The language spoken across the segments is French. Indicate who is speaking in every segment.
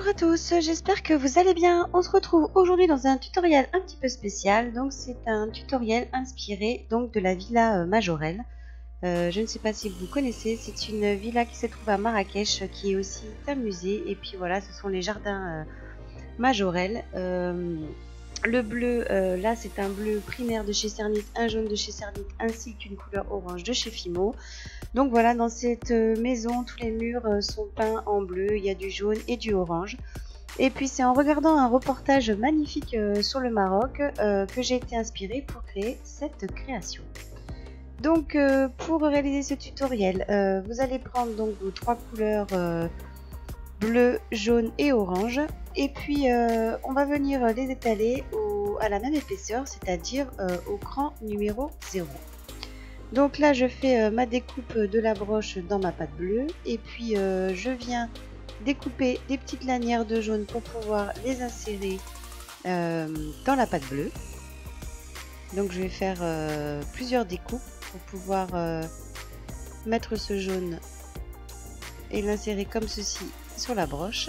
Speaker 1: Bonjour à tous, j'espère que vous allez bien. On se retrouve aujourd'hui dans un tutoriel un petit peu spécial. Donc c'est un tutoriel inspiré donc de la villa Majorelle. Je ne sais pas si vous connaissez, c'est une villa qui se trouve à Marrakech, qui est aussi un musée. Et puis voilà, ce sont les jardins Majorelle. Le bleu, là c'est un bleu primaire de chez Cernit, un jaune de chez Cernit, ainsi qu'une couleur orange de chez Fimo. Donc voilà, dans cette maison, tous les murs sont peints en bleu, il y a du jaune et du orange. Et puis c'est en regardant un reportage magnifique sur le Maroc que j'ai été inspirée pour créer cette création. Donc pour réaliser ce tutoriel, vous allez prendre donc vos trois couleurs bleu, jaune et orange. Et puis on va venir les étaler à la même épaisseur, c'est-à-dire au cran numéro 0. Donc là je fais ma découpe de la broche dans ma pâte bleue et puis je viens découper des petites lanières de jaune pour pouvoir les insérer dans la pâte bleue. Donc je vais faire plusieurs découpes pour pouvoir mettre ce jaune et l'insérer comme ceci sur la broche.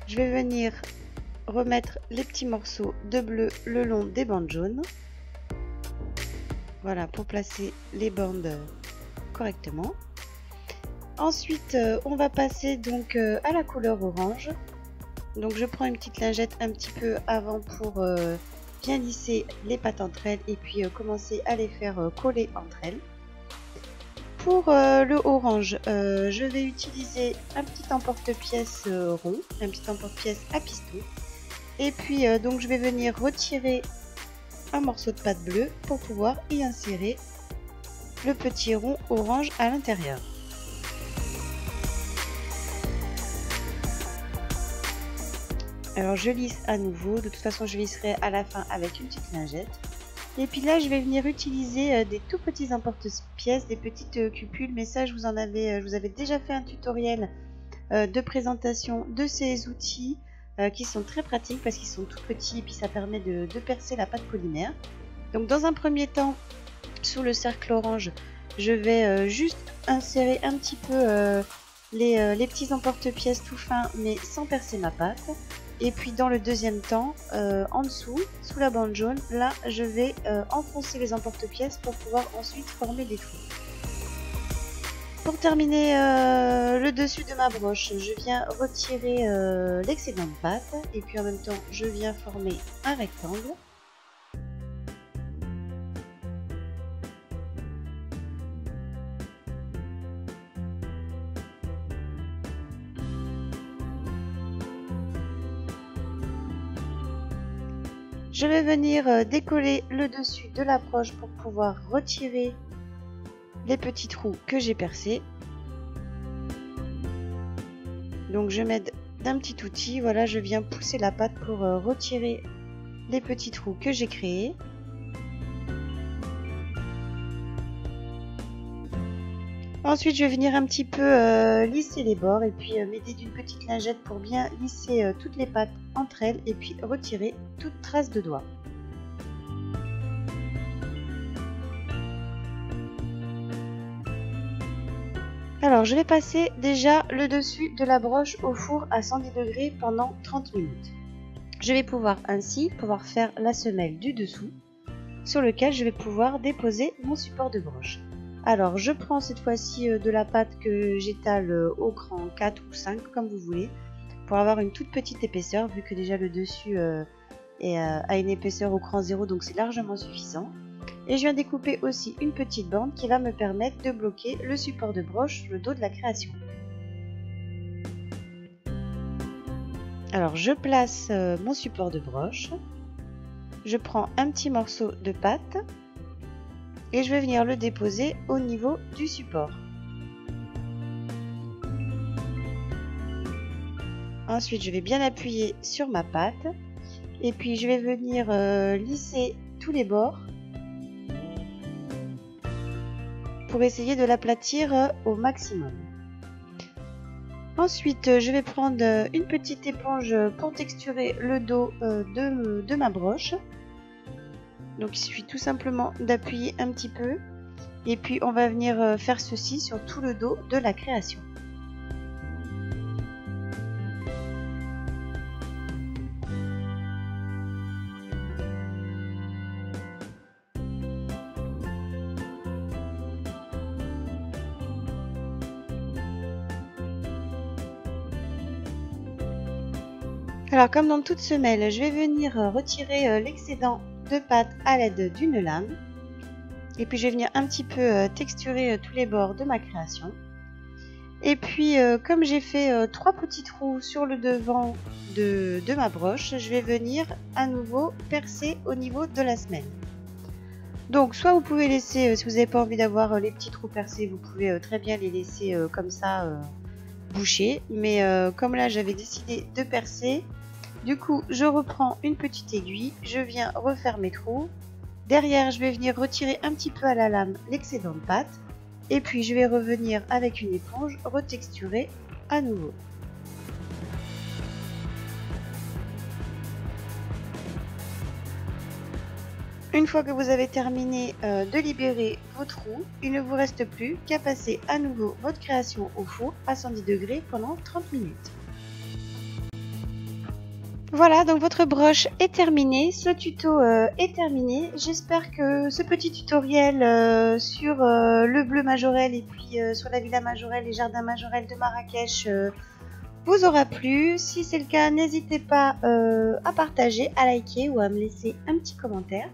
Speaker 1: Je vais venir remettre les petits morceaux de bleu le long des bandes jaunes. Voilà, pour placer les bandes correctement. Ensuite, on va passer donc à la couleur orange. Donc je prends une petite lingette un petit peu avant pour bien lisser les pattes entre elles et puis commencer à les faire coller entre elles. Pour le orange, je vais utiliser un petit emporte-pièce rond, un petit emporte-pièce à piston. Et puis donc je vais venir retirer un morceau de pâte bleue pour pouvoir y insérer le petit rond orange à l'intérieur. Alors je lisse à nouveau, de toute façon je lisserai à la fin avec une petite lingette. Et puis là je vais venir utiliser des tout petits emporte-pièces, des petites cupules, mais ça je vous avais déjà fait un tutoriel de présentation de ces outils qui sont très pratiques parce qu'ils sont tout petits et puis ça permet de percer la pâte polymère. Donc dans un premier temps, sur le cercle orange, je vais juste insérer un petit peu les petits emporte-pièces tout fins mais sans percer ma pâte. Et puis dans le deuxième temps, en dessous, sous la bande jaune, là je vais enfoncer les emporte-pièces pour pouvoir ensuite former des trous. Pour terminer le dessus de ma broche, je viens retirer l'excédent de pâte et puis en même temps je viens former un rectangle. Je vais venir décoller le dessus de la broche pour pouvoir retirer les petits trous que j'ai percés. Donc je m'aide d'un petit outil, voilà, je viens pousser la pâte pour retirer les petits trous que j'ai créés. Ensuite je vais venir un petit peu lisser les bords et puis m'aider d'une petite lingette pour bien lisser toutes les pattes entre elles et puis retirer toute trace de doigt. Alors je vais passer déjà le dessus de la broche au four à 110 degrés pendant 30 minutes. Je vais pouvoir ainsi faire la semelle du dessous sur lequel je vais pouvoir déposer mon support de broche. Alors je prends cette fois-ci de la pâte que j'étale au cran 4 ou 5 comme vous voulez pour avoir une toute petite épaisseur vu que déjà le dessus a une épaisseur au cran 0 donc c'est largement suffisant. Et je viens découper aussi une petite bande qui va me permettre de bloquer le support de broche sur le dos de la création. Alors je place mon support de broche, je prends un petit morceau de pâte et je vais venir le déposer au niveau du support. Ensuite je vais bien appuyer sur ma pâte et puis je vais venir lisser tous les bords pour essayer de l'aplatir au maximum. Ensuite, je vais prendre une petite éponge pour texturer le dos de ma broche. Donc il suffit tout simplement d'appuyer un petit peu et puis on va venir faire ceci sur tout le dos de la création. Alors comme dans toute semelle, je vais venir retirer l'excédent de pâte à l'aide d'une lame. Et puis je vais venir un petit peu texturer tous les bords de ma création. Et puis comme j'ai fait 3 petits trous sur le devant de ma broche, je vais venir à nouveau percer au niveau de la semelle. Donc soit vous pouvez laisser, si vous n'avez pas envie d'avoir les petits trous percés, vous pouvez très bien les laisser comme ça bouchés. Mais comme là j'avais décidé de percer, du coup je reprends une petite aiguille, je viens refaire mes trous. Derrière je vais venir retirer un petit peu à la lame l'excédent de pâte. Et puis je vais revenir avec une éponge retexturer à nouveau. Une fois que vous avez terminé de libérer vos trous, il ne vous reste plus qu'à passer à nouveau votre création au four à 110 degrés pendant 30 minutes. Voilà, donc votre broche est terminée, ce tuto est terminé. J'espère que ce petit tutoriel sur le bleu majorel et puis sur la villa majorel et jardin majorel de Marrakech vous aura plu. Si c'est le cas, n'hésitez pas à partager, à liker ou à me laisser un petit commentaire.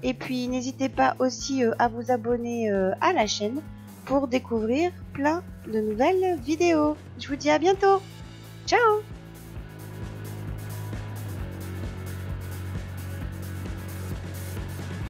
Speaker 1: Et puis n'hésitez pas aussi à vous abonner à la chaîne pour découvrir plein de nouvelles vidéos. Je vous dis à bientôt. Ciao!